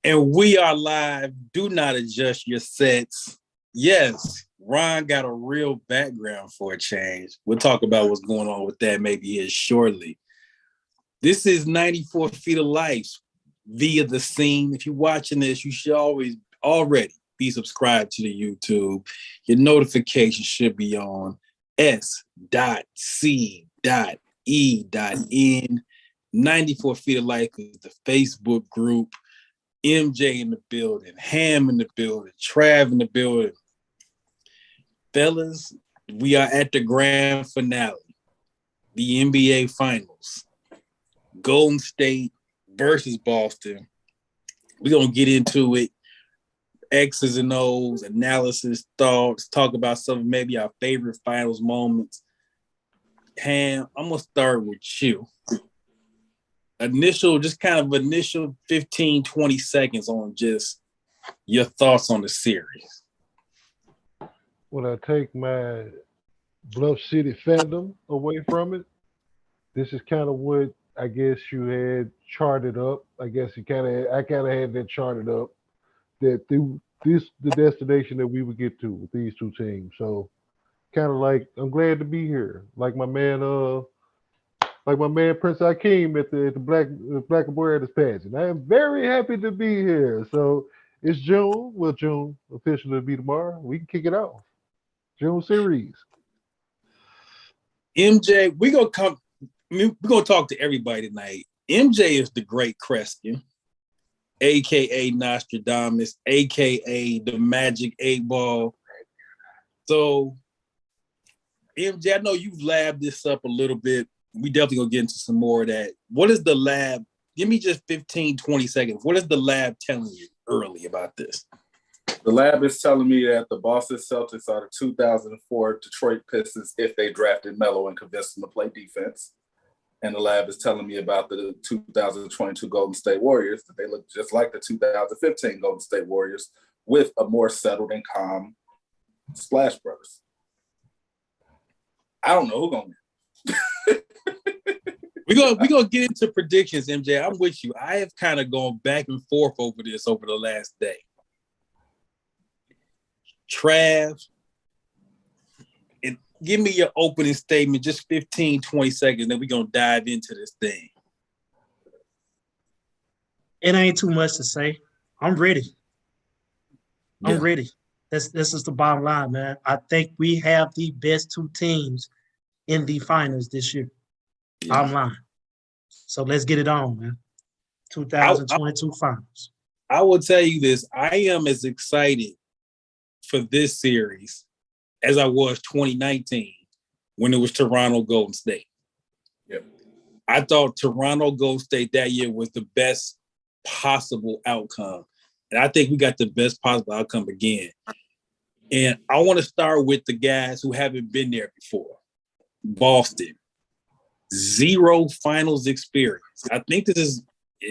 And we are live. Do not adjust your sets. Yes, Ron got a real background for a change. We'll talk about what's going on with that maybe here shortly. This is 94 Feet of Life via the scene. If you're watching this, you should already be subscribed to the YouTube. Your notifications should be on s.c.e.n. 94 Feet of Life is the Facebook group. MJ in the building, Ham in the building, Trav in the building. Fellas, we are at the grand finale, the NBA Finals. Golden State versus Boston. We're going to get into it. X's and O's, analysis, thoughts, talk about some of maybe our favorite finals moments. Ham, I'm going to start with you. Initial 15, 20 seconds on just your thoughts on the series. When I take my Bluff City fandom away from it, this is kind of what I guess you had charted up. I guess I kind of had that charted up that the destination that we would get to with these two teams. So kind of like I'm glad to be here. Like my man Prince Akeem at the Black Awareness pageant. I am very happy to be here. So it's June. Well, June officially will be tomorrow. We can kick it off. June series. MJ, we're gonna talk to everybody tonight. MJ is the great Kreskin, aka Nostradamus, aka the Magic 8-Ball. So MJ, I know you've labbed this up a little bit. We definitely gonna get into some more of that. What is the lab? Give me just 15, 20 seconds. What is the lab telling you early about this? The lab is telling me that the Boston Celtics are the 2004 Detroit Pistons if they drafted Melo and convinced them to play defense. And the lab is telling me about the 2022 Golden State Warriors, that they look just like the 2015 Golden State Warriors with a more settled and calm Splash Brothers. I don't know who's going to win. We're gonna get into predictions, MJ. I'm with you. I have kind of gone back and forth over this over the last day. Trav, and give me your opening statement, just 15, 20 seconds, then we're gonna dive into this thing. It ain't too much to say. I'm ready. I'm ready. This is the bottom line, man. I think we have the best two teams in the finals this year. Bottom line. So let's get it on, man. 2022 finals. I will tell you this. I am as excited for this series as I was 2019 when it was Toronto Golden State. Yep. I thought Toronto Golden State that year was the best possible outcome. And I think we got the best possible outcome again. And I want to start with the guys who haven't been there before. Boston. 0 finals experience. I think this is,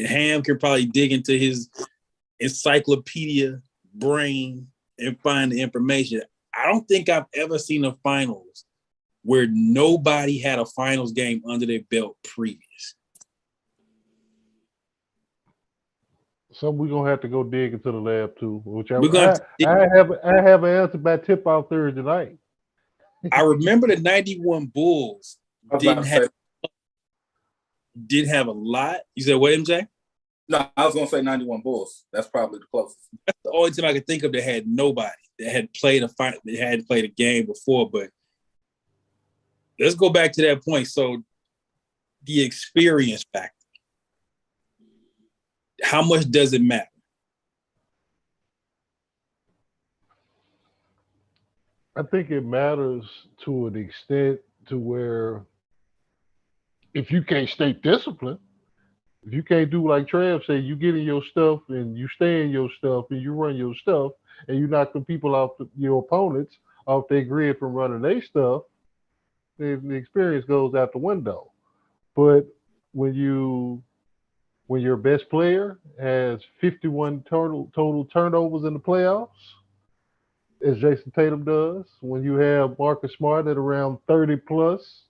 Ham can probably dig into his encyclopedia brain and find the information. I don't think I've ever seen a finals where nobody had a finals game under their belt previous. Something we're gonna have to go dig into the lab too. Which I have an answer by tip off Thursday night. I remember the 91 Bulls didn't have a lot. You said what, MJ? No, I was going to say 91 Bulls. That's probably the closest. That's the only team I could think of that had nobody, that had played they hadn't played a game before. But let's go back to that point. So the experience factor. How much does it matter? I think it matters to an extent to where if you can't stay disciplined, if you can't do like Trav said, you get in your stuff and you stay in your stuff and you run your stuff and you knock the people off your opponents off their grid from running their stuff, then the experience goes out the window. But when your best player has 51 total turnovers in the playoffs, as Jason Tatum does, when you have Marcus Smart at around 30 plus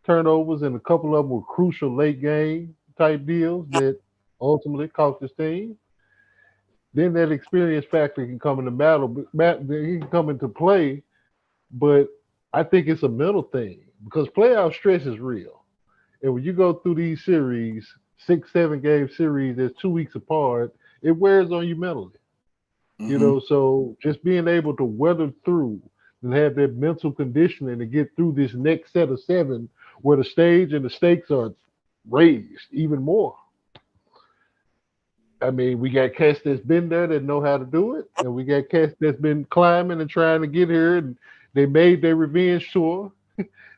turnovers, and a couple of them were crucial late game type deals that ultimately cost his team. then that experience factor can come into matter. He can come into play, but I think it's a mental thing because playoff stress is real. And when you go through these series, 6, 7 game series that's 2 weeks apart, it wears on you mentally. Mhm. So just being able to weather through and have that mental conditioning to get through this next set of seven where the stage and the stakes are raised even more. I mean, we got cats that's been there that know how to do it, and we got cats that's been climbing and trying to get here, and they made their revenge tour.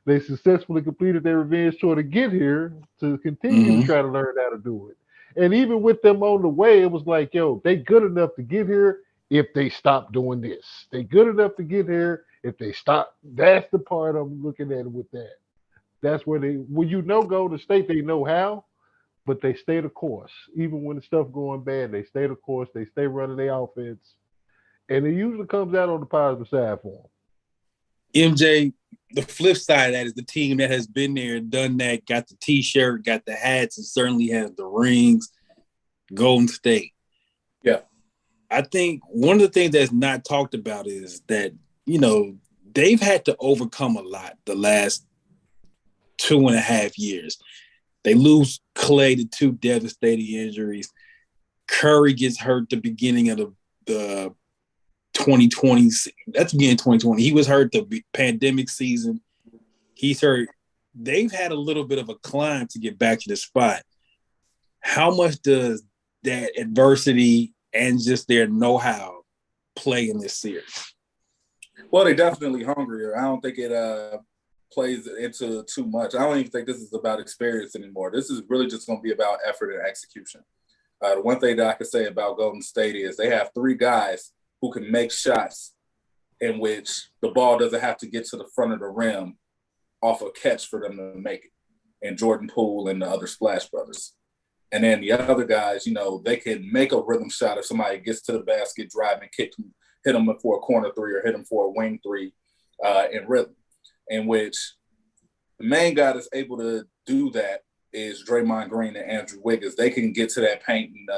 They successfully completed their revenge tour to get here to continue to Mhm. try to learn how to do it. And even with them on the way, it was like, yo, they good enough to get here if they stop doing this. They good enough to get here if they stop. That's the part I'm looking at with that. That's where when go to state, they know how, but they stay the course. Even when the stuff going bad, they stay the course. They stay running their offense, and it usually comes out on the positive side for MJ, the flip side of that is the team that has been there and done that, got the T-shirt, got the hats, and certainly has the rings. Golden State. Yeah. I think one of the things that's not talked about is that, they've had to overcome a lot the last 2.5 years. They lose Clay to 2 devastating injuries. Curry gets hurt the beginning of the 2020. That's the beginning of 2020. He was hurt the pandemic season. He's hurt. They've had a little bit of a climb to get back to the spot. How much does that adversity and just their know-how play in this series? Well, they're definitely hungrier. I don't think it plays into too much. I don't even think this is about experience anymore. This is really just going to be about effort and execution. The one thing that I can say about Golden State is they have 3 guys who can make shots in which the ball doesn't have to get to the front of the rim off a catch for them to make it. And Jordan Poole and the other Splash Brothers. And then the other guys, they can make a rhythm shot if somebody gets to the basket, drive and kick them, hit them for a corner 3 or hit them for a wing 3 in rhythm, in which the main guy that's able to do that is Draymond Green and Andrew Wiggins. They can get to that paint and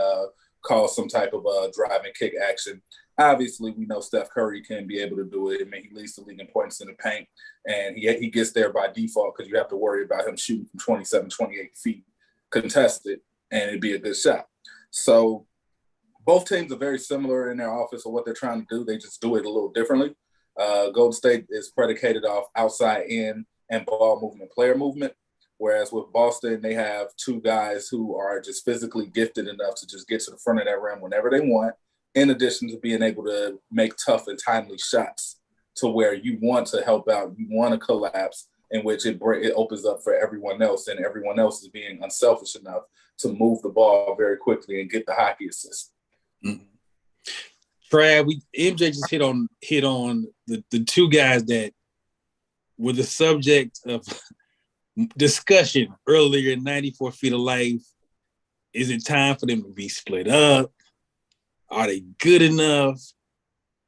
cause some type of drive and kick action. Obviously, we know Steph Curry can be able to do it. I mean, he leads the league in points in the paint, and he gets there by default because you have to worry about him shooting from 27, 28 feet contested, and it'd be a good shot. So both teams are very similar in their offense or what they're trying to do. They just do it a little differently. Golden State is predicated off outside in and ball movement, player movement. Whereas with Boston, they have 2 guys who are just physically gifted enough to just get to the front of that rim whenever they want, in addition to being able to make tough and timely shots to where you want to help out, you want to collapse, in which it opens up for everyone else, and everyone else is being unselfish enough to move the ball very quickly and get the hockey assist. Mm-hmm. Trav, MJ just hit on the 2 guys that were the subject of discussion earlier in 94 Feet of Life. Is it time for them to be split up? Are they good enough?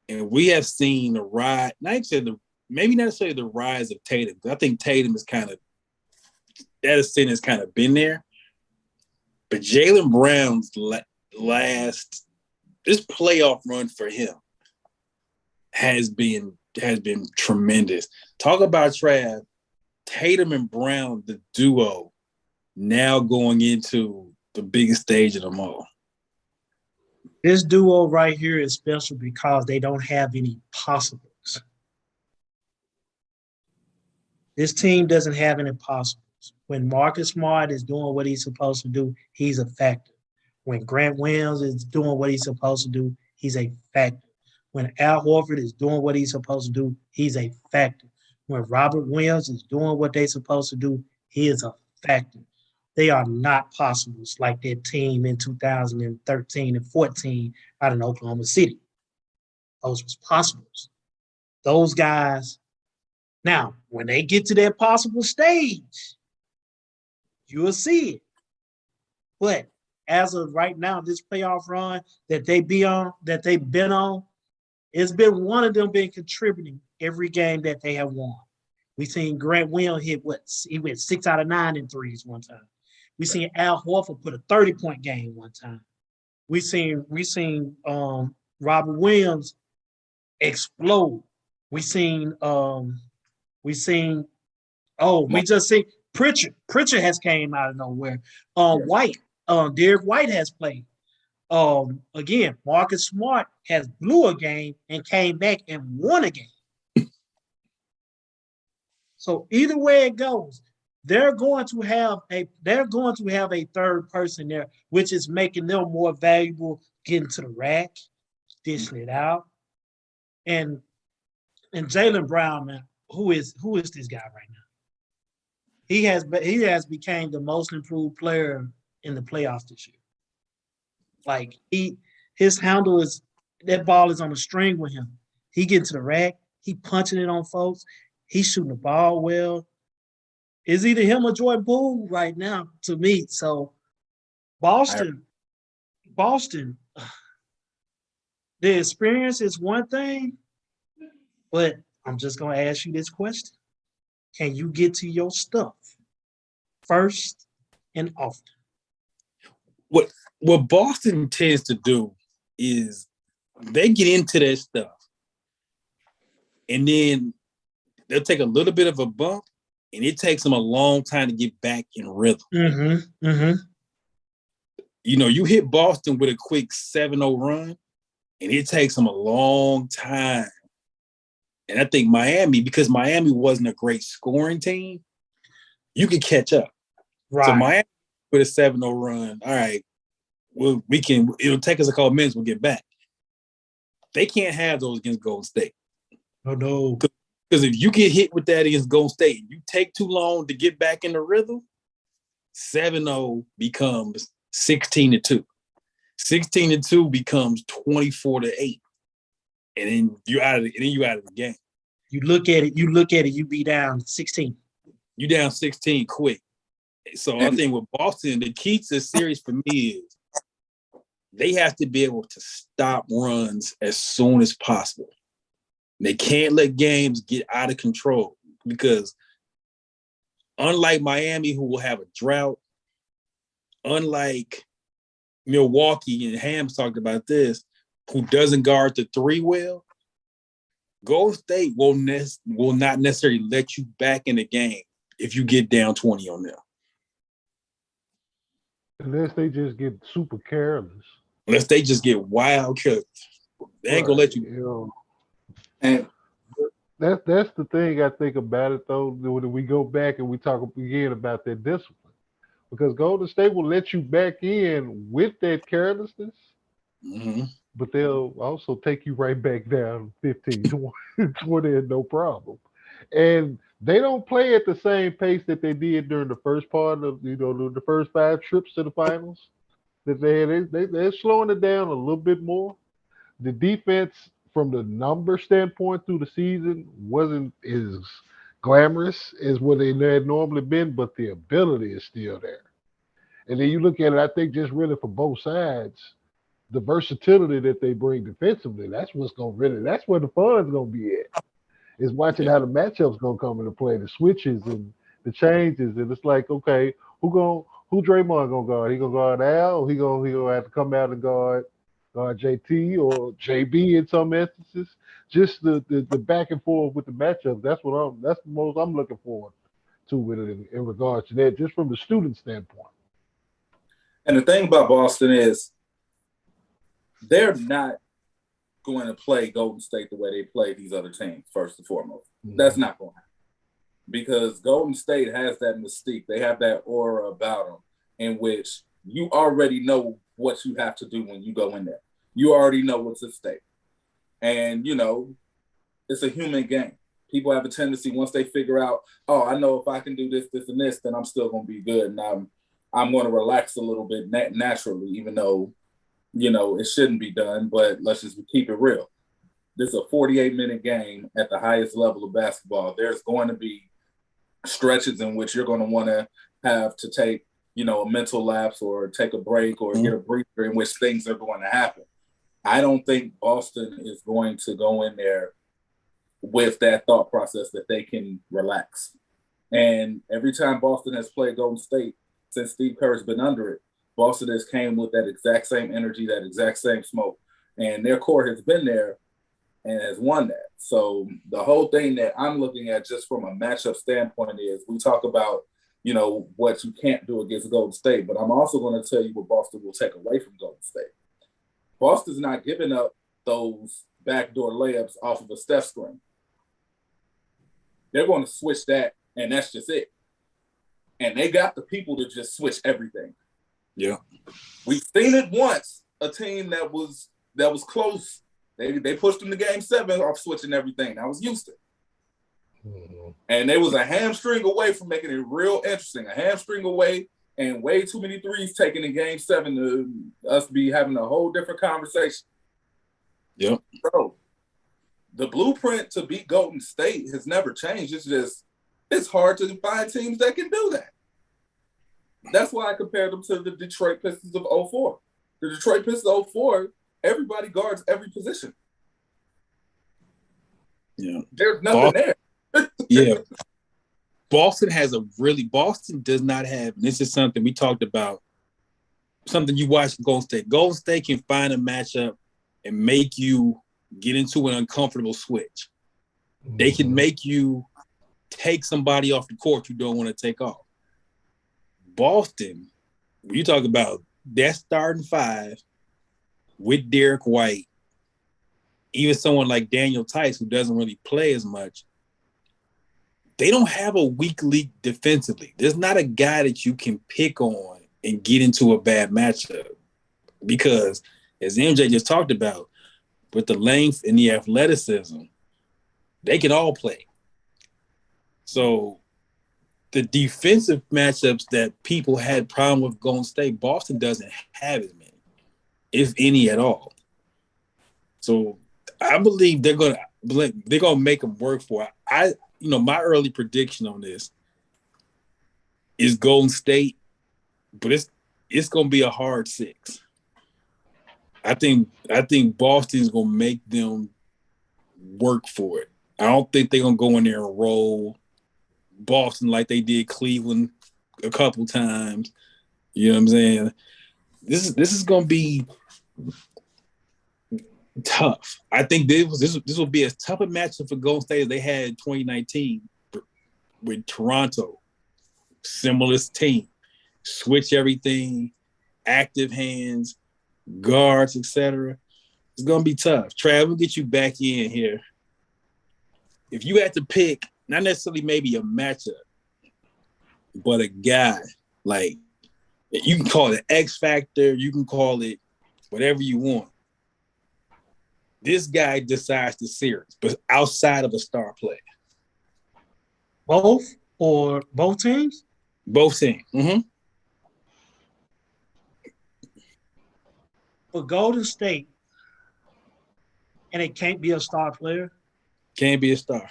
And we have seen the rise, maybe not necessarily the rise of Tatum, but I think Tatum is kind of, that ascent has kind of been there. But Jaylen Brown's this playoff run for him has been tremendous. Talk about Trav, Tatum and Brown, the duo, now going into the biggest stage of them all. This duo right here is special because they don't have any possibles. This team doesn't have any possibles. When Marcus Smart is doing what he's supposed to do, he's a factor. When Grant Williams is doing what he's supposed to do, he's a factor. When Al Horford is doing what he's supposed to do, he's a factor. When Robert Williams is doing what they're supposed to do, he is a factor. They are not possibles like their team in 2013 and 14 out in Oklahoma City. Those was possibles. Those guys, now, when they get to their possible stage, you will see it. But as of right now, this playoff run that they've been on, it's been one of them been contributing every game that they have won. We seen Grant Williams hit he went 6 out of 9 in threes one time. We seen Al Horford put a 30-point game one time. We seen Robert Williams explode. We seen we just see Pritchard. Pritchard has came out of nowhere. Yes. White, Derek White has played. Again, Marcus Smart has blew a game and came back and won a game. So either way it goes, they're going to have a third person there, which is making them more valuable, getting to the rack, dishing it out. And Jaylen Brown, man, who is this guy right now? He has become the most improved player in the playoffs this year. Like his handle is that ball is on a string with him. He getting to the rack, he punching it on folks, he's shooting the ball well. It's either him or Jordan Poole right now to me. So Boston, the experience is one thing, but I'm just gonna ask you this question. Can you get to your stuff first and often? What Boston tends to do is they get into their stuff and then they'll take a little bit of a bump and it takes them a long time to get back in rhythm. Mm-hmm. Mm-hmm. You know, you hit Boston with a quick 7-0 run and it takes them a long time. And I think Miami, because Miami wasn't a great scoring team, you could catch up. Right. So Miami with a 7-0 run, all right, well, it'll take us a couple minutes, we'll get back. They can't have those against Golden State. Oh, no. Because if you get hit with that against Golden State, you take too long to get back in the rhythm, 7-0 becomes 16-2. 16-2 becomes 24-8. And then you're out of the game. You look at it, you be down 16. You down 16 quick. So I think with Boston, the key to the series for me is they have to be able to stop runs as soon as possible. They can't let games get out of control because unlike Miami, who will have a drought, unlike Milwaukee, and Ham's talked about this, who doesn't guard the three well, Golden State will not necessarily let you back in the game if you get down 20 on them. Unless they just get super careless. Unless they just get wild careless. They ain't gonna let you. You know, And that's the thing I think about it though. When we go back and we talk again about that discipline, because Golden State will let you back in with that carelessness, but they'll also take you right back down 15, 20, and no problem. And they don't play at the same pace that they did during the first part of the first 5 trips to the finals. That they're slowing it down a little bit more. The defense, from the number standpoint through the season, wasn't as glamorous as what they had normally been, but the ability is still there. And then you look at it, I think just really for both sides, the versatility that they bring defensively, that's where the fun's gonna be at. Is watching how the matchups gonna come into play, the switches and the changes, and it's like, okay, who Draymond gonna guard? He gonna guard Al, or he gonna have to come out and guard JT or JB in some instances. Just the back and forth with the matchups. That's the most I'm looking forward to with it in regards to that, just from the student standpoint. And the thing about Boston is they're not going to play Golden State the way they play these other teams, first and foremost. Mm-hmm. That's not going to happen. Because Golden State has that mystique. They have that aura about them in which you already know what you have to do when you go in there. You already know what's at stake. And, it's a human game. People have a tendency, once they figure out, I know if I can do this, this, and this, then I'm still going to be good. And I'm going to relax a little bit naturally, even though, it shouldn't be done. But let's just keep it real. This is a 48-minute game at the highest level of basketball. There's going to be stretches in which you're going to want to have to take, a mental lapse or take a break or get a breather in which things are going to happen. I don't think Boston is going to go in there with that thought process that they can relax. And every time Boston has played Golden State since Steve Kerr's been under it, Boston has came with that exact same energy, that exact same smoke, and their core has been there and has won that. So the whole thing that I'm looking at just from a matchup standpoint is we talk about, what you can't do against Golden State, but I'm also going to tell you what Boston will take away from Golden State. Boston's not giving up those backdoor layups off of a Steph screen. They're going to switch that, and that's just it. And they got the people to just switch everything. Yeah. We've seen it once, a team that was close. They pushed them to game 7 off switching everything. That was Houston. Mm-hmm. And they was a hamstring away from making it real interesting. A hamstring away and way too many threes taken in game 7 to us be having a whole different conversation. Yep. Bro, the blueprint to beat Golden State has never changed. It's hard to find teams that can do that. That's why I compared them to the Detroit Pistons of 04. The Detroit Pistons of 04, everybody guards every position. Yeah. There's nothing there. Yeah. Boston does not have, and this is something we talked about, something you watch Golden State. Golden State can find a matchup and make you get into an uncomfortable switch. They can make you take somebody off the court you don't want to take off. Boston, when you talk about that starting 5 with Derek White, even someone like Daniel Tice, who doesn't really play as much, they don't have a weak link defensively. There's not a guy that you can pick on and get into a bad matchup because, as MJ just talked about, with the length and the athleticism, they can all play. So the defensive matchups that people had problem with Golden State, Boston doesn't have as many, if any at all. So I believe they're gonna make them work for it. My early prediction on this is Golden State, but it's gonna be a hard 6. I think Boston's gonna make them work for it. I don't think they're gonna go in there and roll Boston like they did Cleveland a couple times. You know what I'm saying? This is gonna be tough. I think this will be as tough a matchup for Golden State as they had in 2019 with Toronto. Similar team, switch everything, active hands, guards, etc. It's gonna be tough. Trav, we'll get you back in here. If you had to pick, not necessarily maybe a matchup, but a guy, like you can call it X Factor, you can call it whatever you want. This guy decides the series, but outside of a star player. Both or both teams? Both teams. Mm-hmm. For Golden State, and it can't be a star player. Can't be a star.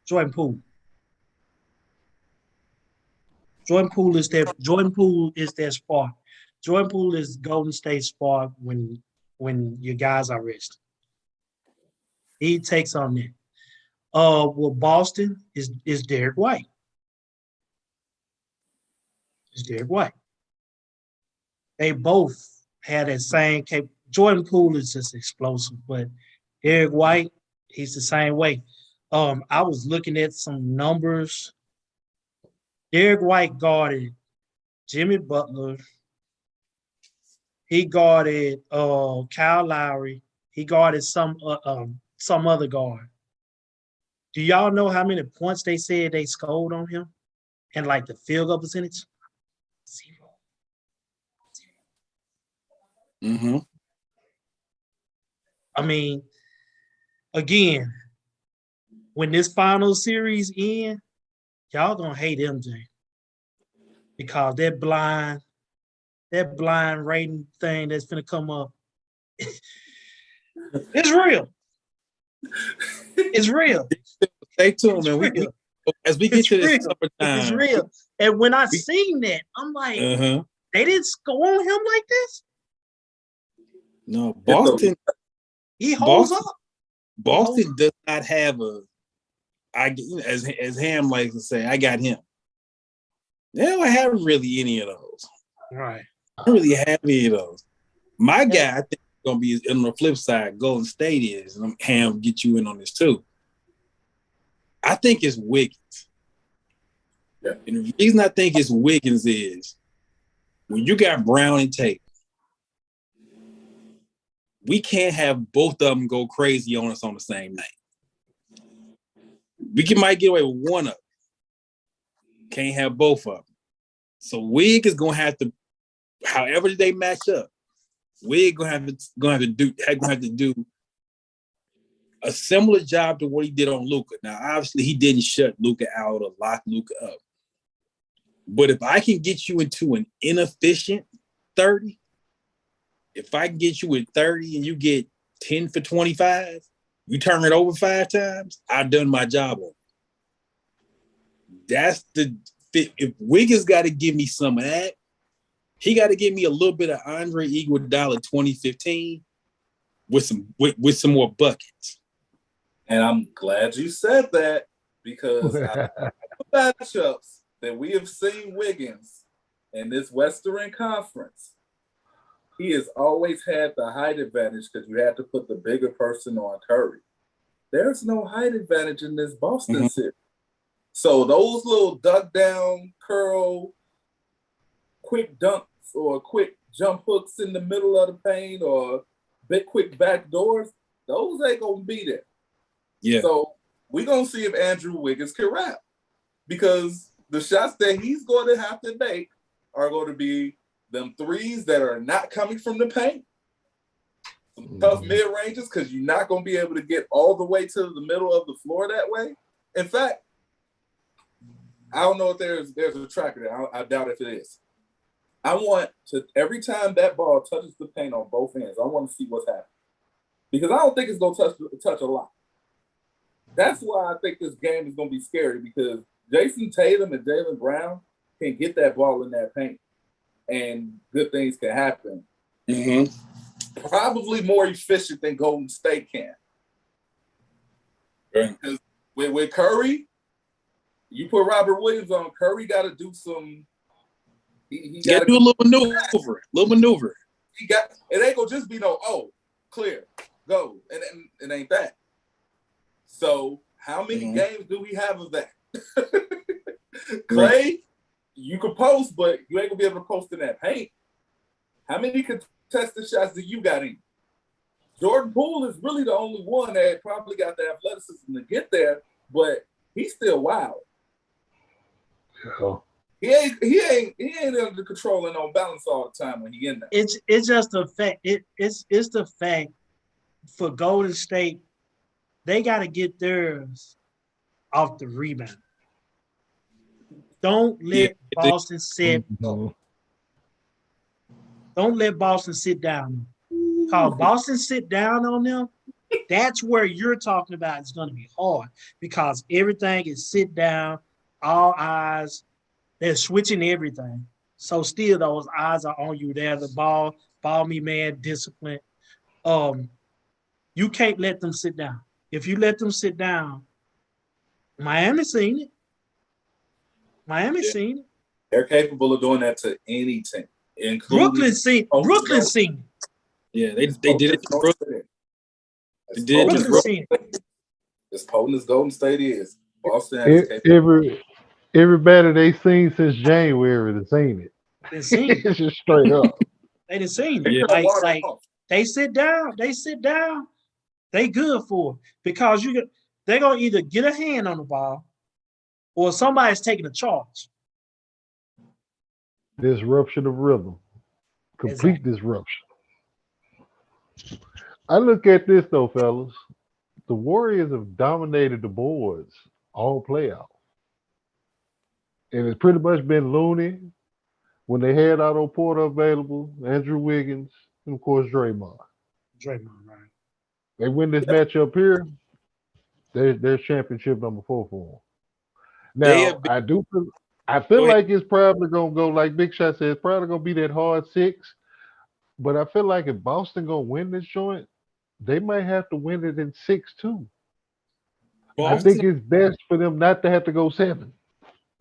Jordan Poole. Jordan Poole is their spark. Jordan Poole is Golden State spark when your guys are rested. He takes on that. Well, Boston is Derek White. It's Derek White. They both had that same Jordan Poole is just explosive, but Derek White, he's the same way. I was looking at some numbers. Derek White guarded Jimmy Butler. He guarded Kyle Lowry. He guarded some other guard. Do y'all know how many points they said they scored on him? And like the field goal percentage? 0. Mm-hmm. I mean, again, when this final series ends, y'all gonna hate MJ because that blind rating thing that's gonna come up, it's real. It's real. Stay tuned, man. As we get to this summertime, it's real. And when I seen that, I'm like, they didn't score on him like this. No, Boston. He holds up. Boston does not have as Ham likes to say, I got him. They don't have really any of those. Right. don't really have any of those. My guy, I think, is gonna be on the flip side. Golden State is, and I'm Ham get you in on this too. I think it's Wiggins. Yeah. And the reason I think it's Wiggins is when you got Brown and Tate, we can't have both of them go crazy on us on the same night. Might get away with one of them. Can't have both of them. So Wig is gonna have to, however they match up, Wig gonna have to do a similar job to what he did on Luka. Now, obviously, he didn't shut Luka out or lock Luka up. But if I can get you into an inefficient 30, if I can get you at 30 and you get 10 for 25, you turn it over 5 times, I've done my job on it. That's the fit. If Wiggins got to give me some of that, he got to give me a little bit of Andre Iguodala 2015 with some more buckets. And I'm glad you said that because out of the matchups that we have seen Wiggins in this Western Conference, he has always had the height advantage because you had to put the bigger person on Curry. There's no height advantage in this Boston series. So those little duck down, curl, quick dunks or quick jump hooks in the middle of the paint or big quick back doors, those ain't going to be there. Yeah. So we're going to see if Andrew Wiggins can rap because the shots that he's going to have to make are going to be them threes that are not coming from the paint, some tough mid-ranges because you're not going to be able to get all the way to the middle of the floor that way. In fact, I don't know if there's a tracker there. I doubt if it is. I want to, every time that ball touches the paint on both ends, I want to see what's happening. Because I don't think it's going to touch a lot. That's why I think this game is going to be scary because Jason Tatum and Jaylen Brown can get that ball in that paint and good things can happen. Mm-hmm. Probably more efficient than Golden State can. Right. Because with Curry, you put Robert Williams on, Curry got to do some. He got to do a little maneuver. It ain't gonna just be clear, go, and it ain't that. So how many games do we have of that? Clay, you can post, but you ain't gonna be able to post in that paint. How many contested shots do you got in? Jordan Poole is really the only one that probably got the athleticism to get there, but he's still wild. Yeah. He ain't under control and on balance all the time when he in there. It's just the fact. It's the fact for Golden State, they got to get theirs off the rebound. Don't let Boston sit. Don't let Boston sit down. Because Boston sit down on them, that's where you're talking about it's going to be hard because everything is sit down, all eyes. They're switching everything. So still those eyes are on you. They're the ball me man, discipline. You can't let them sit down. If you let them sit down, Miami seen it. Seen it. They're capable of doing that to any team, including Brooklyn seen it. Yeah, they did it to Brooklyn. They did it to Brooklyn. As potent as Golden State is, Boston has everybody they seen since January has seen it. They seen it. It's just straight up. They done seen it. Yeah. Like they sit down. They good for it because they're gonna either get a hand on the ball or somebody's taking a charge. Disruption of rhythm. Complete disruption. I look at this though, fellas. The Warriors have dominated the boards all playoffs. And it's pretty much been Looney when they had Otto Porter available, Andrew Wiggins, and of course Draymond. Right. They win this matchup here, there's championship number 4 for them. Now, I feel like it's probably going to go, like Big Shot said, it's probably going to be that hard 6. But I feel like if Boston going to win this joint, they might have to win it in 6 too. I think it's best for them not to have to go 7.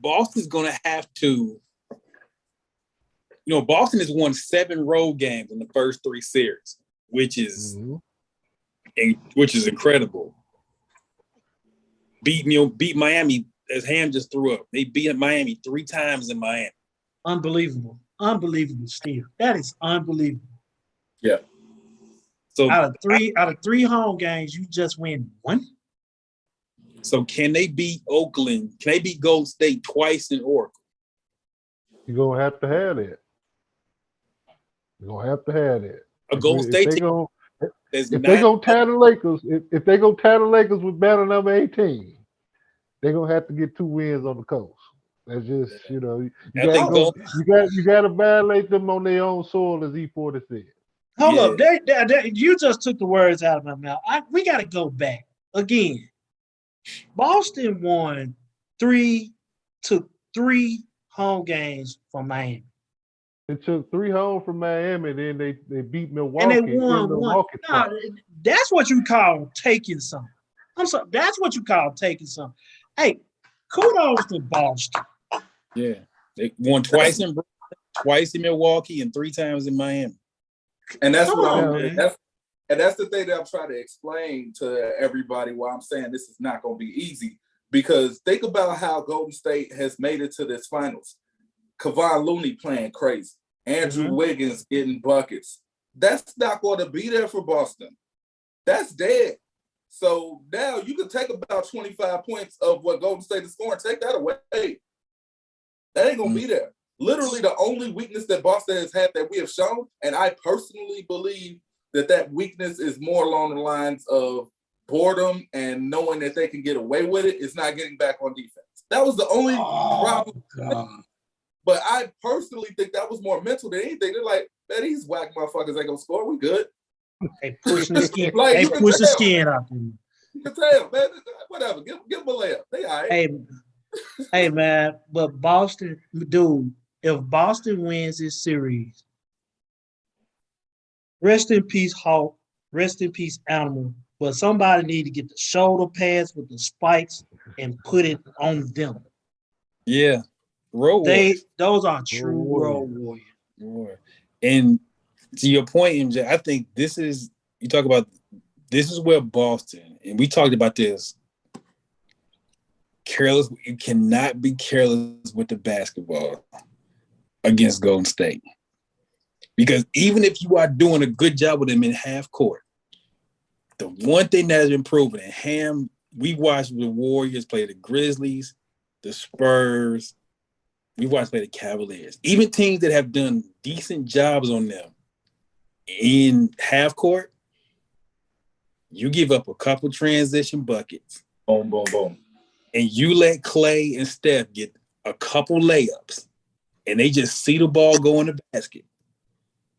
Boston's going to have to Boston has won 7 road games in the first 3 series, which is incredible. Beat Miami, as Ham just threw up. They beat Miami 3 times in Miami. Unbelievable, Steve. That is unbelievable. Yeah. So out of three home games, you just win 1. So can they beat Oakland? Can they beat Golden State twice in Oracle? You're gonna have to have that. You're gonna have to have that. A Golden State team. If they go tie the Lakers, if they go tie the Lakers with battle number 18, they're gonna have to get 2 wins on the coast. That's just you gotta violate them on their own soil, as E40 said. Hold up, you just took the words out of my mouth. We got to go back again. Boston won 3 home games from Miami. They took 3 home from Miami, then they beat Milwaukee. And they won 1. No, that's what you call taking something. I'm sorry, that's what you call taking something. Hey, kudos to Boston. Yeah, they won twice in Milwaukee and 3 times in Miami. And that's that's the thing that I'm trying to explain to everybody why I'm saying this is not going to be easy. Because think about how Golden State has made it to this finals. Kevon Looney playing crazy. Andrew Wiggins getting buckets. That's not going to be there for Boston. That's dead. So now you can take about 25 points of what Golden State is scoring. Take that away. That ain't going to be there. Literally the only weakness that Boston has had that we have shown, and I personally believe that weakness is more along the lines of boredom and knowing that they can get away with it, is not getting back on defense. That was the only problem. God. But I personally think that was more mental than anything. They're like, man, these whack motherfuckers ain't gonna score. We good. They pushing the skin. They push the skin out there. You can tell, man. Whatever. Give them a layup. They all right. Hey, man. But Boston, dude, if Boston wins this series, rest in peace, Hawk. Rest in peace, Animal. But somebody need to get the shoulder pads with the spikes and put it on them. Yeah. Those are true road warriors. And to your point, MJ, I think this is where Boston, and we talked about this, careless. You cannot be careless with the basketball against Golden State. Because even if you are doing a good job with them in half court, the one thing that has been proven, and Ham, we watched the Warriors play the Grizzlies, the Spurs, we watched play the Cavaliers. Even teams that have done decent jobs on them in half court, you give up a couple transition buckets. Boom, boom, boom. And you let Clay and Steph get a couple layups, and they just see the ball go in the basket.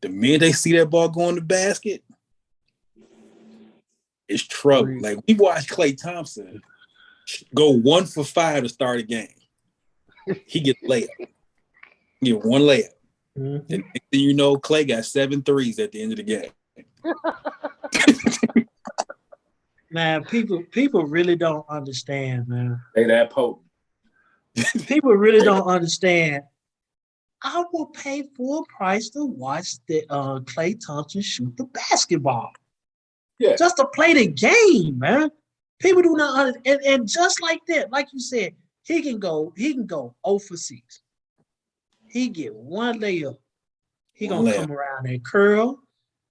The minute they see that ball go in the basket, it's trouble. Like, we watched Klay Thompson go 1 for 5 to start a game. He gets a layup. He get 1 layup. And next thing you know, Klay got 7 threes at the end of the game. Man, people really don't understand, man. They that potent. People really don't understand. I will pay full price to watch the Klay Thompson shoot the basketball. Yeah. Just to play the game, man. People do not understand. And just like that, like you said, he can go 0 for 6. He get 1 layup. He gonna come around and curl.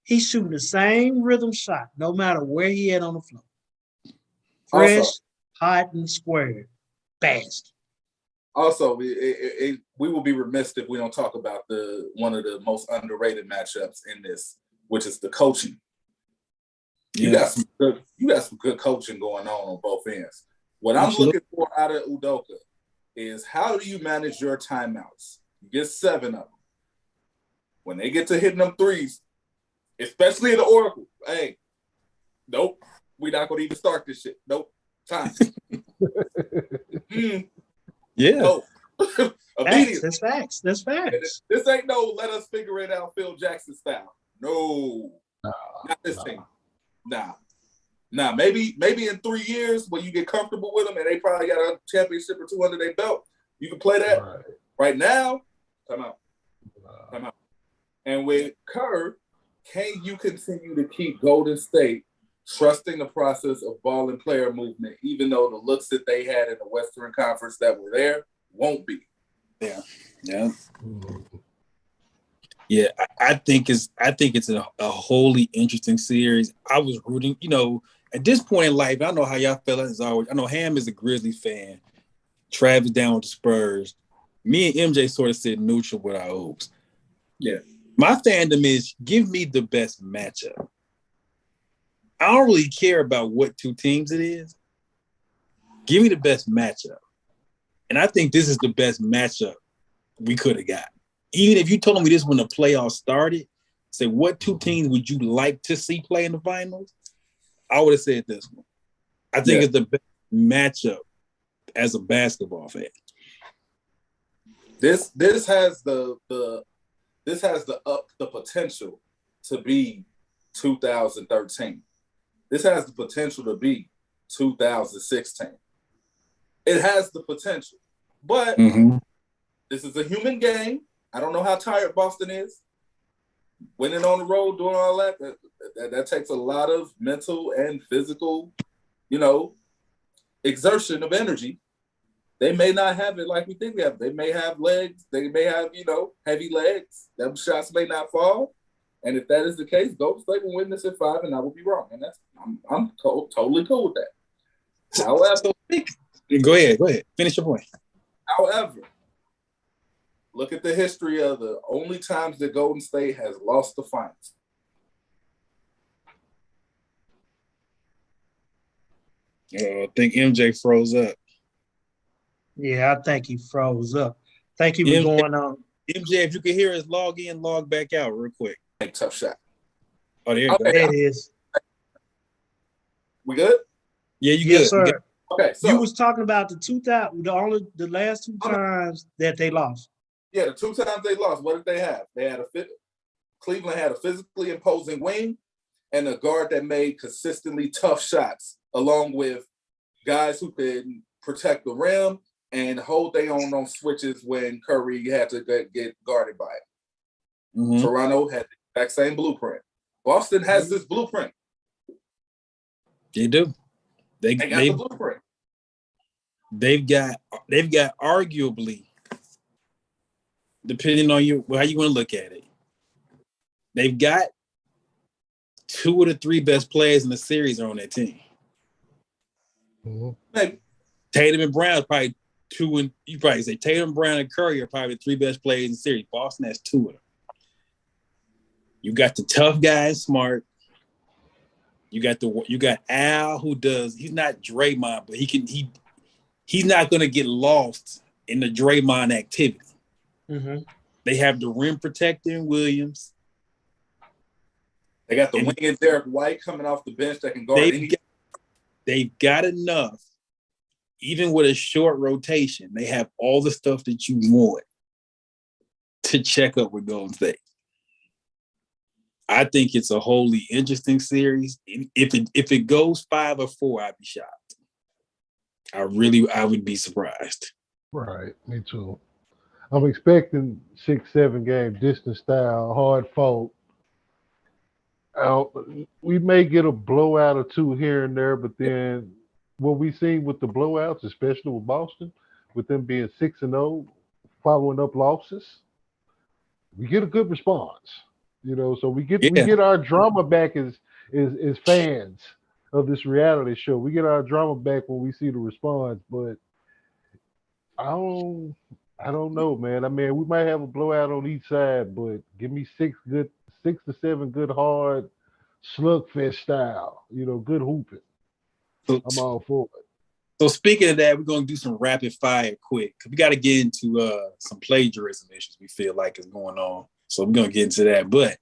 He's shooting the same rhythm shot, no matter where he at on the floor. Fresh, hot, and squared. Fast. Also, we will be remiss if we don't talk about one of the most underrated matchups in this, which is the coaching. You got some good coaching going on both ends. What I'm looking for out of Udoka is, how do you manage your timeouts? You get 7 of them. When they get to hitting them threes, especially in the Oracle, hey, nope, we're not going to even start this shit. Nope, time. Yeah. No. Immediately. That's facts. That's facts. This ain't no let us figure it out Phil Jackson style. No. Not this team. Nah. Maybe in 3 years when you get comfortable with them and they probably got a championship or 2 under their belt, you can play that. Right now, come out. Come out. And with Kerr, can you continue to keep Golden State trusting the process of ball and player movement, even though the looks that they had in the Western Conference that were there won't be? Yeah. Yeah, I think it's a wholly interesting series. I was rooting, at this point in life, I know how y'all fellas always. I know Ham is a Grizzlies fan. Travis down with the Spurs. Me and MJ sort of sit neutral with our hopes. Yeah. My fandom is give me the best matchup. I don't really care about what two teams it is. Give me the best matchup. And I think this is the best matchup we could have got. Even if you told me this when the playoffs started, say what two teams would you like to see play in the finals? I would have said this one. I think it's the best matchup as a basketball fan. This has the potential to be 2013. This has the potential to be 2016. It has the potential, but this is a human game. I don't know how tired Boston is. Winning on the road, doing all that takes a lot of mental and physical, exertion of energy. They may not have it like we think they have. They may have legs. They may have, heavy legs. Them shots may not fall. And if that is the case, Golden State will win this at 5, and I will be wrong. And I'm totally cool with that. However, go ahead. Finish your point. However, look at the history of the only times that Golden State has lost the finals. I think MJ froze up. Yeah, I think he froze up. Think he was going on. MJ, if you can hear us, log in, log back out real quick. Tough shot. Oh, there you go. There it is. We good? Yeah, you Yes, good. sir. You good. Okay, so you was talking about the last two times that they lost. Yeah, the 2 times they lost, what did they have? Cleveland had a physically imposing wing and a guard that made consistently tough shots, along with guys who could protect the rim and hold their own on switches when Curry had to get guarded by it. Mm-hmm. Toronto had the exact same blueprint. Boston has this blueprint. They do. They got the blueprint. They've got arguably, depending on how you want to look at it, they've got 2 of the 3 best players in the series are on that team. Maybe. Tatum and Brown is probably 2, and you probably say Tatum, Brown, and Curry are probably the 3 best players in the series. Boston has 2 of them. You got the tough guy, Smart. You got Al, who he's not Draymond, but he's not going to get lost in the Draymond activity. Mm-hmm. They have the rim protector in Williams. They got the wing and Derek White coming off the bench that can guard any. They've got enough, even with a short rotation. They have all the stuff that you want to check up with Golden State. I think it's a wholly interesting series. If it goes 5 or 4, I'd be shocked. I would be surprised. Right, me too. I'm expecting 6-7 game distance style, hard fought. We may get a blowout or 2 here and there, but then what we seen with the blowouts, especially with Boston, with them being 6-0, following up losses, we get a good response. So we get our drama back as fans of this reality show. We get our drama back when we see the response, but I don't know, man. I mean, we might have a blowout on each side, but give me 6 to 7 good hard slugfest style, good hooping. I'm all for it. So speaking of that, we're going to do some rapid fire quick. We got to get into some plagiarism issues we feel like is going on. So we're going to get into that. But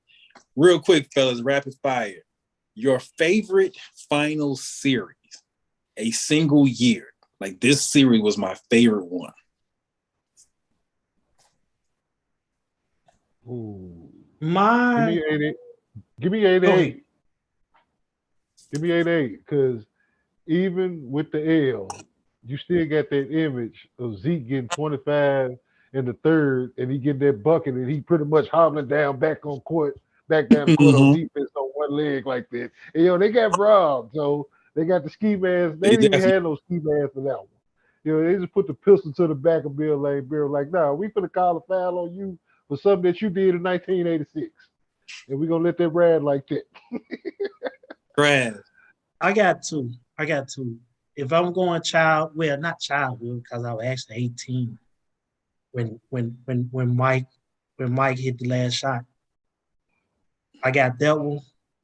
real quick, fellas, rapid fire. Your favorite final series, a single year. Like this series was my favorite one. Ooh. Give me 8-8. Give me 8-8, because even with the L, you still got that image of Zeke getting 25 in the third, and he get that bucket, and he pretty much hobbling down back on court, back down the court on defense on one leg like that. And they got robbed, so they got the ski mask. They didn't even have no ski mask for that one. They just put the pistol to the back of Bill Lane. Bill like, nah, we finna call a foul on you for something that you did in 1986, and we're gonna let that ride like that. Brad. I got two. If I'm going not childhood, because I was actually 18 when Mike hit the last shot. I got that one,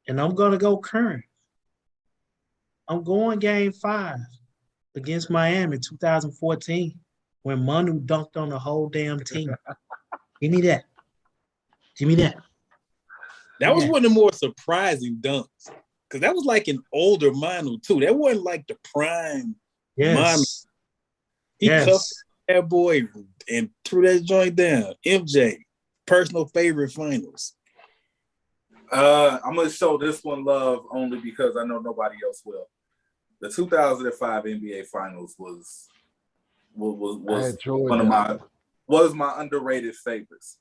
and I'm gonna go current. I'm going Game 5 against Miami 2014 when Manu dunked on the whole damn team. Give me that. That was one of the more surprising dunks. Because that was like an older Manu, too. That wasn't like the prime Manu. He cuffed that boy and threw that joint down. MJ, personal favorite finals. I'm going to show this one love only because I know nobody else will. The 2005 NBA Finals was my underrated favorites.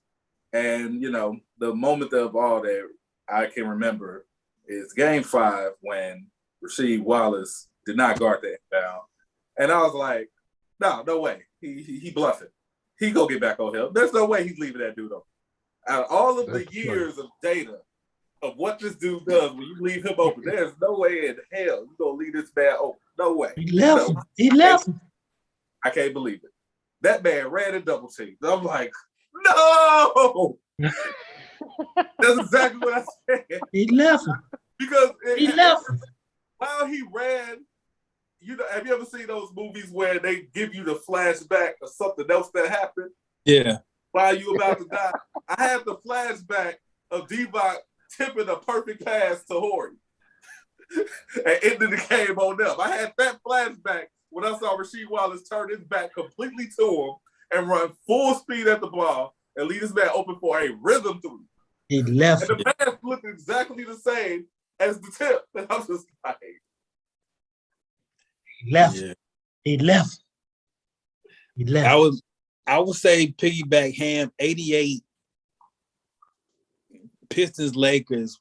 And, the moment of all that I can remember is Game 5 when Rasheed Wallace did not guard that down. And I was like, no way. He bluffing. He go get back on him. There's no way he's leaving that dude open. Out of all of the years of data of what this dude does when you leave him open, there's no way in hell you're going to leave this man open. No way. He left him. I can't believe it. That man ran a double team. I'm like, no! That's exactly what I said. He left him. Because he left him. While he ran, have you ever seen those movies where they give you the flashback of something else that happened? Yeah. While you about to die. I had the flashback of Divock tipping a perfect pass to Horry and ending the game on them. I had that flashback when I saw Rasheed Wallace turn his back completely to him and run full speed at the ball and leave this man open for a rhythm three. He left. And the pass looked exactly the same as the tip. And I was just like, he left. Yeah. He left. I would say piggyback Ham 88 Pistons Lakers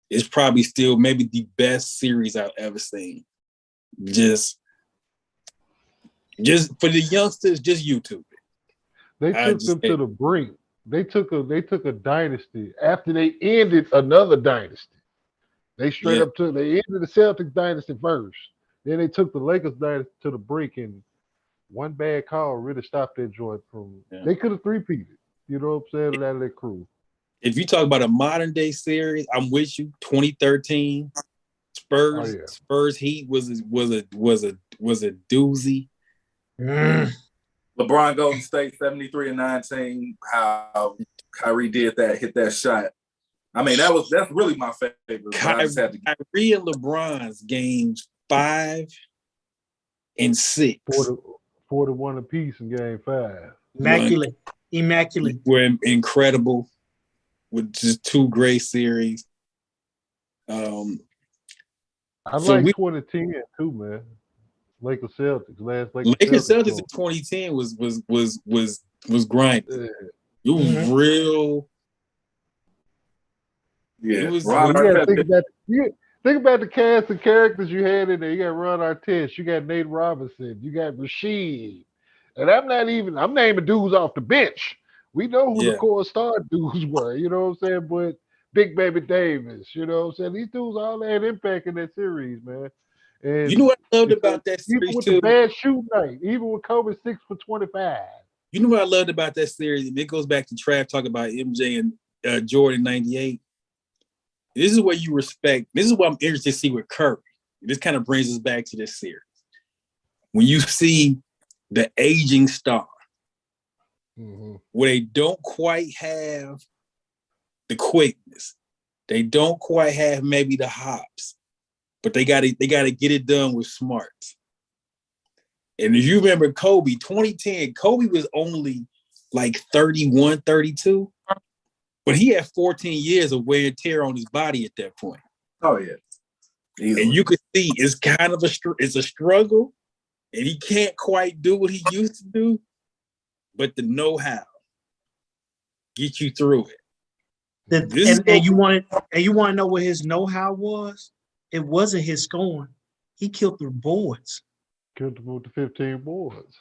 is probably still maybe the best series I've ever seen. Just for the youngsters, just YouTube it. They took them to the brink. They took a dynasty after they ended another dynasty. They they ended the Celtics dynasty first. Then they took the Lakers dynasty to the brink, and one bad call really stopped that joint from. Yeah. They could have three-peated. You know what I'm saying? Out of that crew. If you talk about a modern day series, I'm with you. 2013 Spurs. Oh, yeah. Spurs Heat was a doozy. LeBron Golden State 73-19. How Kyrie hit that shot. I mean, that's really my favorite. Kyrie and LeBron's games 5 and 6. 41 apiece in game 5. Immaculate. Were incredible with just two great series. I like 2010 too, man. Lakers Celtics. Lakers Celtics in 2010 was grinding. Yeah. It was real. Yeah. Think about the cast of characters you had in there. You got Ron Artest, you got Nate Robinson, you got Rasheed. And I'm naming dudes off the bench. We know who the core star dudes were, you know what I'm saying? But Big Baby Davis, you know what I'm saying? These dudes all had impact in that series, man. And you know what I loved about that series even with too? The bad shoot night, even with Kobe 6 for 25. You know what I loved about that series? And it goes back to Trav talking about MJ and Jordan 98. This is what you respect. This is what I'm interested to see with Curry. This kind of brings us back to this series. When you see the aging star, where they don't quite have the quickness, they don't quite have maybe the hops, but they gotta get it done with smarts. And if you remember Kobe, 2010, Kobe was only like 31, 32. But he had 14 years of wear and tear on his body at that point. Oh, yeah. Easily. And you could see it's kind of a struggle, and he can't quite do what he used to do. but the know-how get you through it. And you want to know what his know-how was? It wasn't his scoring. He killed the boards. Killed them with the 15 boards.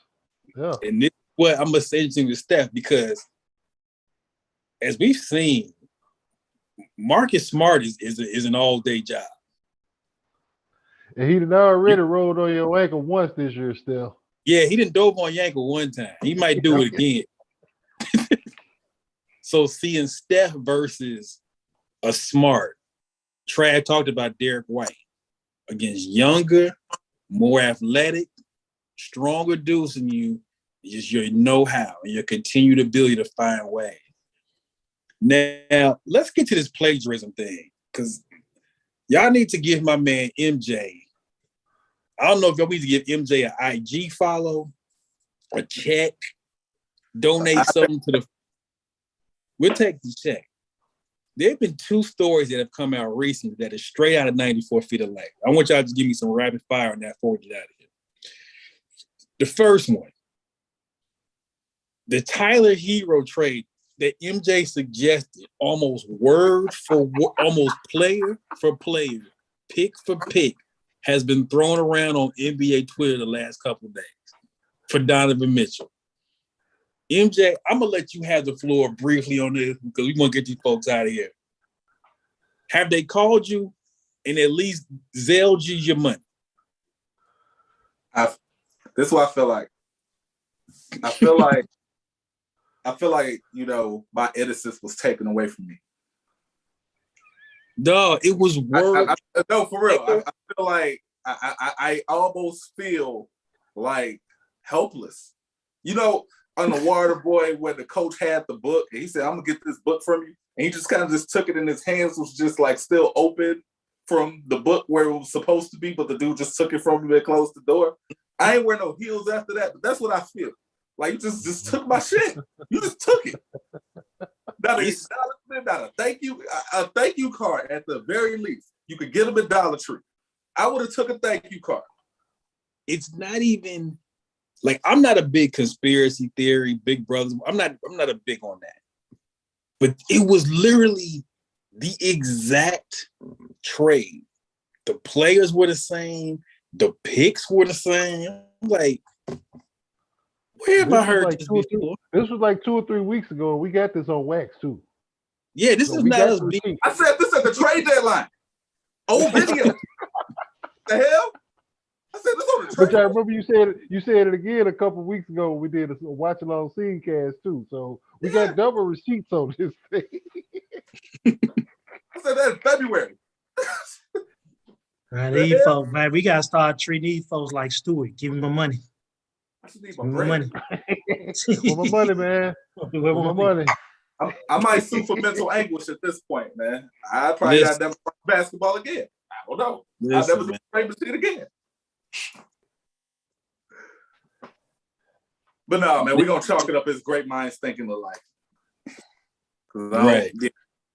Yeah. And this is what I'm gonna say to Steph, because as we've seen, Marcus Smart is an all-day job. And he done already rolled on your ankle once this year still. Yeah, he didn't dove on your ankle one time. He might do it again. So seeing Steph versus a Smart, Trav talked about Derek White against younger, more athletic, stronger dudes than you, just your know-how and your continued ability to find ways. Now, let's get to this plagiarism thing, because y'all need to give my man MJ. I don't know if y'all need to give MJ an IG follow, a check, donate something to the. We'll take the check. There have been two stories that have come out recently that are straight out of 94 Feet of Light. I want y'all to give me some rapid fire on that before we get out of here. The first one, the Tyler Hero trade that MJ suggested, almost word for word, almost player for player, pick for pick, has been thrown around on NBA Twitter the last couple of days for Donovan Mitchell. MJ, I'm gonna let you have the floor briefly on this because we want to get these folks out of here. Have they called you and at least zailed you your money? This is what I feel like. I feel like, you know, my innocence was taken away from me. No, it was word. No, for real. I feel like I almost feel like helpless. You know, on the Water Boy, when the coach had the book, and he said, "I'm gonna get this book from you," and he just kind of just took it in his hands, was just like still open from the book where it was supposed to be, but the dude just took it from me and closed the door. I ain't wear no heels after that, but that's what I feel. Like you just took my shit. You just took it. Not a thank you card at the very least. You could get them at Dollar Tree. I would have took a thank you card. It's not even like I'm not a big conspiracy theory, Big Brothers. I'm not a big on that. But it was literally the exact trade. The players were the same. The picks were the same. Like, where have I heard this before? This was like 2 or 3 weeks ago, and we got this on wax too. Yeah, this is not us being. I said this at the trade deadline. Old video. The hell? I said this on the trade. But I remember you said it again a couple of weeks ago when we did a watch along scene cast too. So we got double receipts on this thing. I said that in February. Man, these folks, man, we gotta start treating these folks like Stewart. Give him my money. I should need Give my him my money. For my money, man. For my money. I might sue for mental anguish at this point, man. I probably got never play basketball again. I don't know. I'll never do the same machine again. But no, man, we're gonna chalk it up as great minds thinking alike. Right. Yeah,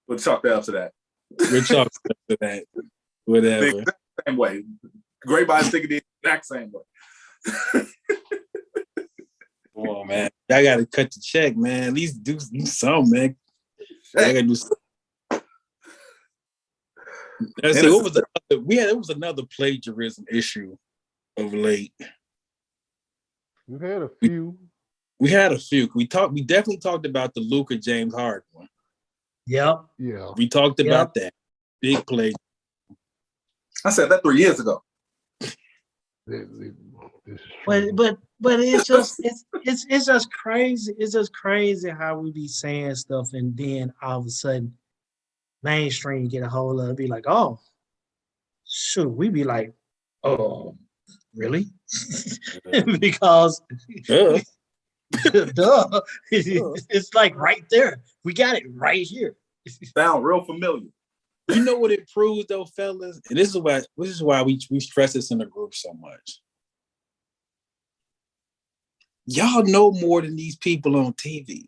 we'll chalk that up to that. We'll chalk it up to that. Whatever. The exact same way. Great minds thinking the exact same way. Come on, man. I gotta cut the check, man. At least do something, man. I gotta do something. It was another plagiarism issue of late. We've had a few. We had a few. We definitely talked about the Luka James Harden one. Yep. Yeah. We talked about that. Big play. I said that 3 years ago. But it's just crazy. It's just crazy how we be saying stuff and then all of a sudden mainstream get a hold of it and be like, oh, shoot, we be like, oh, really? Because duh. It's like right there. We got it right here. Sound real familiar. You know what it proves though, fellas? And this is why we stress this in the group so much. Y'all know more than these people on TV.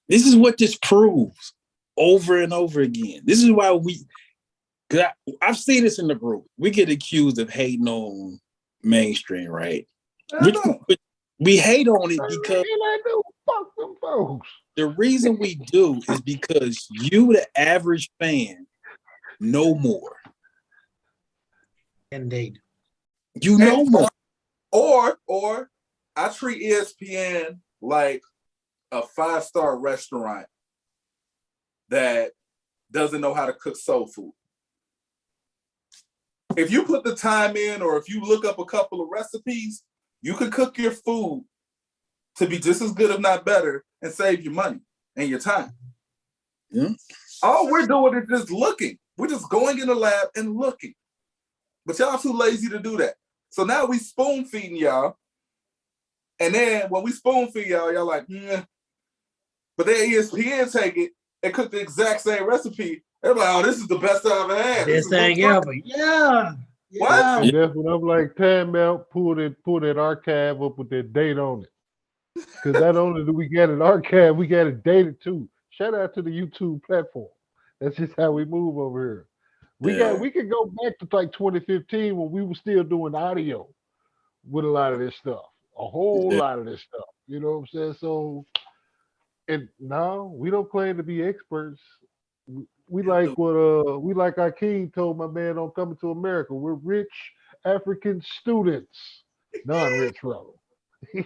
This is what this proves over and over again. This is why I've seen this in the group. We get accused of hating on mainstream, right? We hate on it because I do. Fuck them folks. the reason we do is because you, the average fan, know more. Indeed. You know more. Or I treat ESPN like a 5-star restaurant that doesn't know how to cook soul food. If you put the time in, or if you look up a couple of recipes, you can cook your food to be just as good, if not better, and save your money and your time. Yeah. All we're doing is just looking. We're just going in the lab and looking. But y'all too lazy to do that. So now we spoon feeding y'all. And then when we spoon feed y'all, y'all like, But then ESPN take it and cook the exact same recipe. They're like, oh, this is the best I've ever had. Best thing ever. Yeah. What? And that's when I'm like, time out, pull that archive up with that date on it. Because not only do we get an archive, we got it dated too. Shout out to the YouTube platform. That's just how we move over here. We could go back to like 2015 when we were still doing audio with a lot of this stuff. A whole lot of this stuff. You know what I'm saying? So, and no, we don't claim to be experts. We like what we like Akeem told my man on Coming to America. We're rich African students, non-rich brother.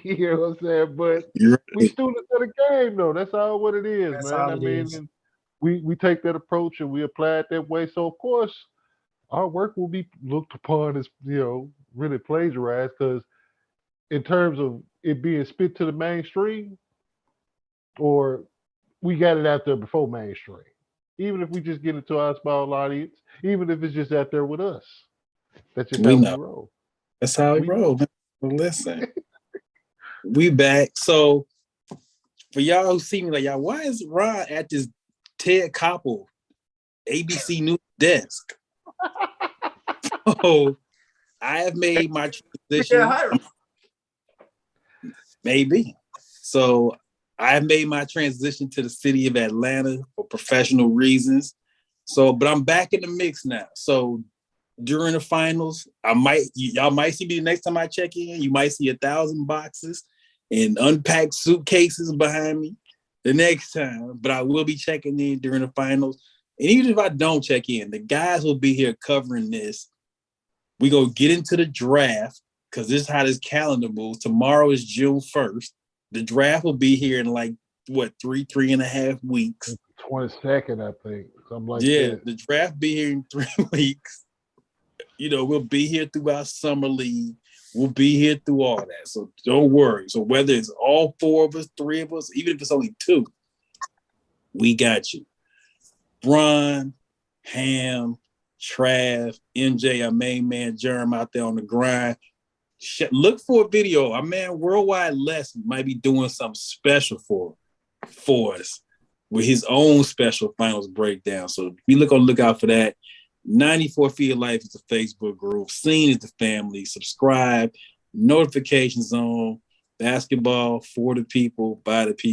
You know what I'm saying? But we students of the game though. That's all what it is, That's man. all I it mean, is. and we take that approach and we apply it that way. So of course, our work will be looked upon as, really plagiarized, because in terms of it being spit to the mainstream, or we got it out there before mainstream. Even if we just get it to our small audience, even if it's just out there with us. That's just how we roll. That's how we roll. Well, listen, we back. So for y'all who see me like, y'all, why is Ron at this Ted Koppel ABC News desk? So I have made my transition. Maybe. So I have made my transition to the city of Atlanta for professional reasons. So, but I'm back in the mix now. So during the finals, y'all might see me the next time I check in. You might see 1,000 boxes and unpacked suitcases behind me the next time. But I will be checking in during the finals. And even if I don't check in, the guys will be here covering this. We go get into the draft, because this is how this calendar moves. Tomorrow is June 1st. The draft will be here in like, what, 3.5 weeks. 22nd, I think. Something like that. Yeah, the draft be here in 3 weeks. We'll be here throughout summer league. We'll be here through all that. So don't worry. So whether it's all 4 of us, 3 of us, even if it's only 2, we got you. Bron, Ham, Trav, MJ, our main man, Jerem out there on the grind. Look for a video. Our man Worldwide Les might be doing something special for us with his own special finals breakdown. So be on the lookout for that. 94 Feet of Life is the Facebook group. Scene is the family. Subscribe. Notifications on. Basketball for the people, by the people.